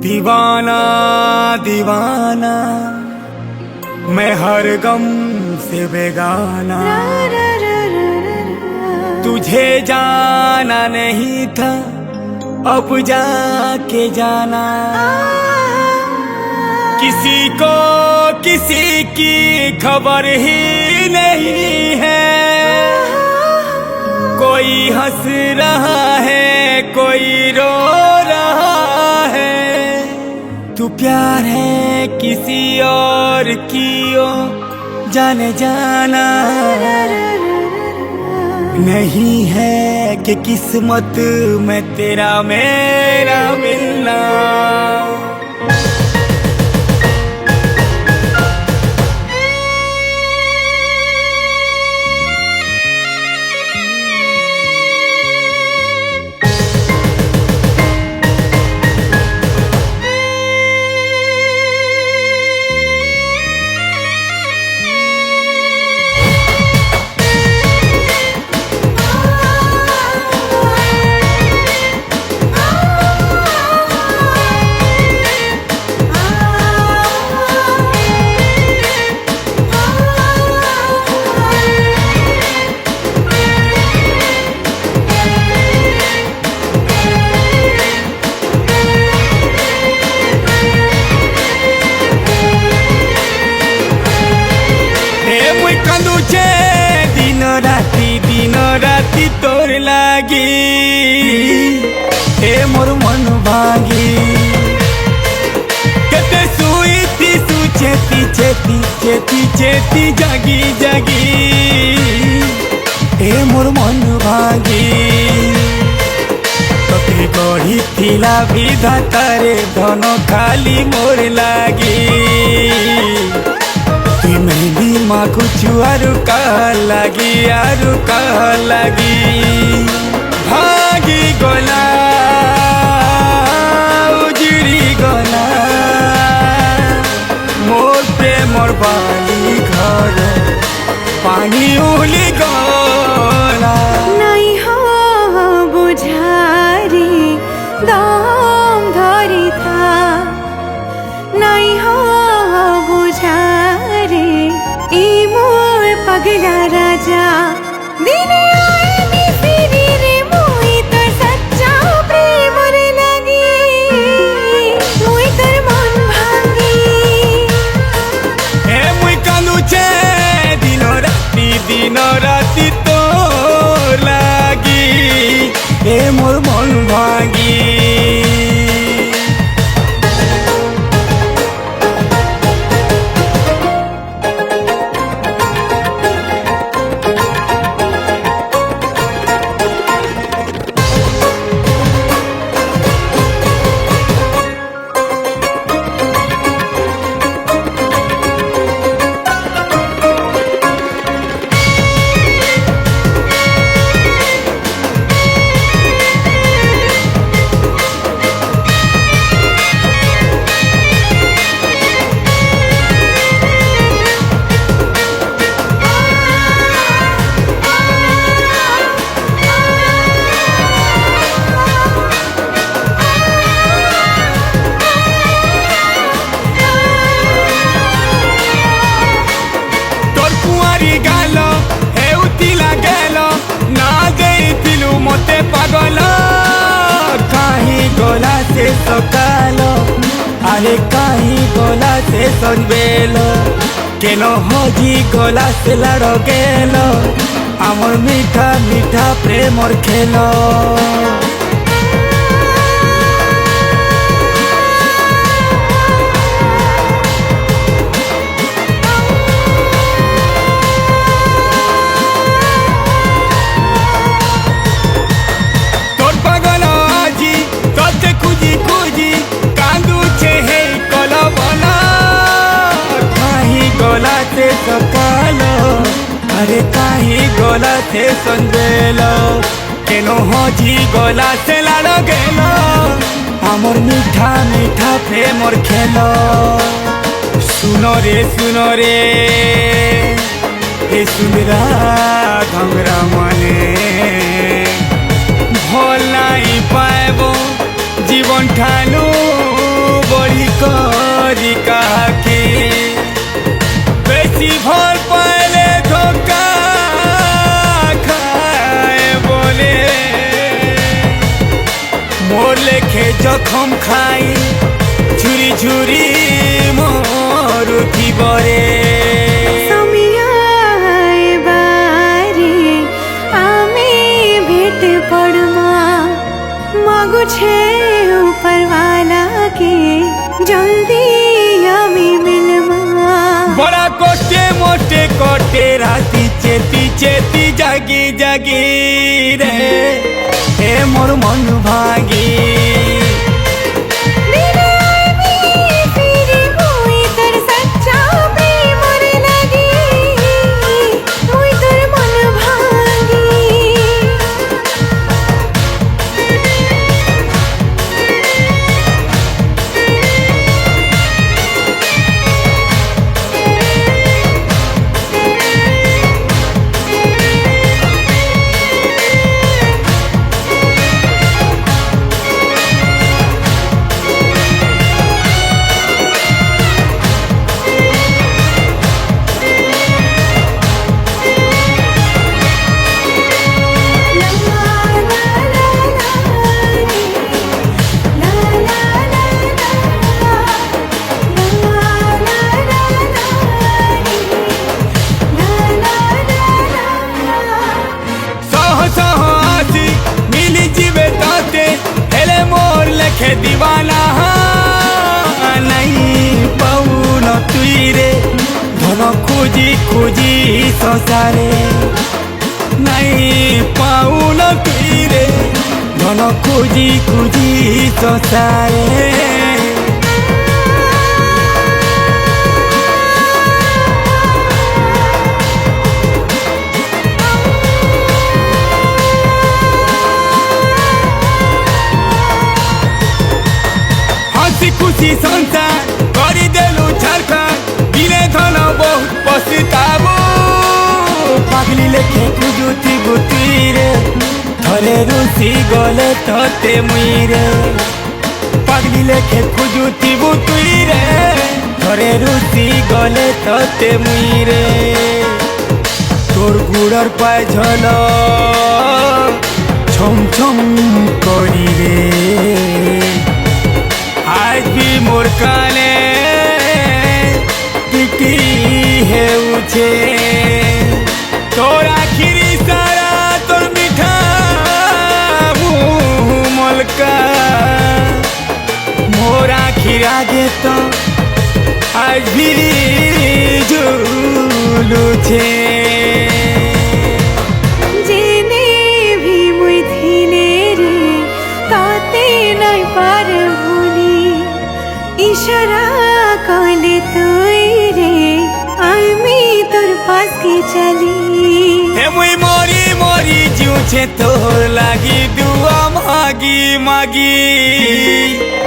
दीवाना दीवाना मैं हर गम से बेगाना। तुझे जाना नहीं था अब जाके जाना। किसी को किसी की खबर ही नहीं है। कोई हंस रहा है कोई रो रहा है। तू प्यार है किसी और की ओ जाने जाना। नहीं है कि किस्मत में तेरा मेरा मिलना। दिन राति तोर लागी हे मोर मन भागी। कते सुई थी चेती चेती चेती चेती जागी जागी हे मोर मन भागी। तोते गढ़ी थिला विधातारे धन खाली मोर लागी। मेहंदी माखुचु आरु कह लगी भागी गला उजड़ी गला मोर प्रेमर बाली घर पानी उली गला। नहीं हो बुझारी दम धरी था। नहीं हो बुझारी ई मोर पगला राजा। दिने आए नी फिरी रे मुई तर सच्चा प्रेम रे लगी। मुई तर मन भांगी ए मुई कांदू छे दिन राति तो लागी ए मोर मन भांगी। मते पागल कहीं गोला से सकालो अरे कहीं गोला से सनबेलो केनो हजी गोला से लड़ गेलो आमर मीठा मीठा प्रेमर खेलो। अरे कहीं गोला से संदेलो केनो हजी गोला से लाड़ गेलो आमर मीठा मीठा प्रेमर खेलो। सुनो रे ए सुंदरा घंगरा मने भल नहीं पाएबो जीवन ठानु करी काके बेसी भर पाले धोखा खाए बोले मोर लेखे जखम खाई झुरी झुरी मोर उठी बरे छे ऊपर वाला के जल्दी हमी मिलमा बड़ा कोटे मोटे कोटे राती चेती चेती जागी जागी रे हे मोर मन भागी लेखे दीवाना नहीं पाऊन तुई रे धन खोजी खोजी संसारे नहीं पाऊन तुई रे धन खोजी खोजी संसारे खुशी संसार करी देलु झारखंड दिने धन बहुत पछताबो पागली लेखे खुजुती बुती रे थरे रुसी गले तते मुई रे पागली लेखे खुजुती बुती रे थरे रुसी गले तते मुई रे तोर गुड़र पाए झल छम छम करी रे आज भी मोर काने पिटी है उछे तोर आखिरी सारा तोर मीठा मुँह मलका मोर आखिर आगे तो आज भी झूलू छे जेने भी मुई थिले रे ताते नहीं पार इशारा कले तुई रे आमी तोर पास की चली हे मुई मोरी मोरी जीव छे तोर लागी दुआ मागी मागी